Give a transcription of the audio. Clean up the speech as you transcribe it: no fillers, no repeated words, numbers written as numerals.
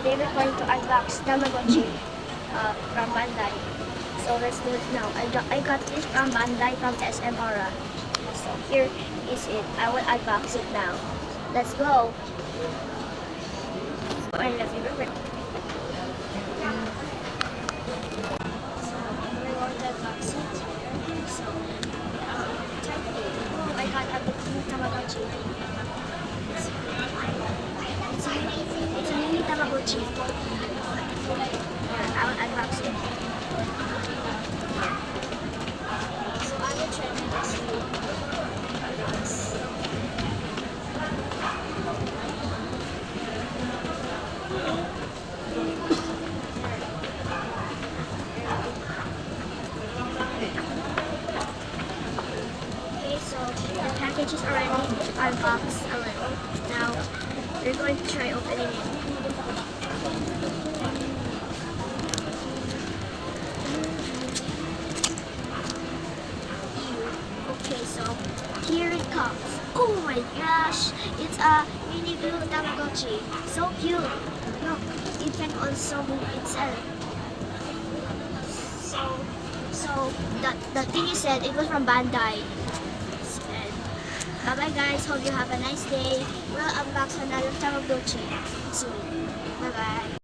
today we're going to unbox Tamagotchi from Bandai. So let's do it now. I got this from Bandai from SMR. So here is it. I will unbox it now. Let's go. So, and let's give it quick. So we're going to unbox it. So oh, I got a new Tamagotchi. It's a mini Tamagotchi. I will unbox it. So I will try this. Okay, so the package is already unboxed a little. Now we're going to try opening it. Okay, so here it comes. Oh my gosh! It's a mini blue Tamagotchi. So cute! Look, it can also move itself. So the thing you said, it was from Bandai. Bye bye guys, hope you have a nice day. We'll unbox another Tamagotchi soon. Bye bye.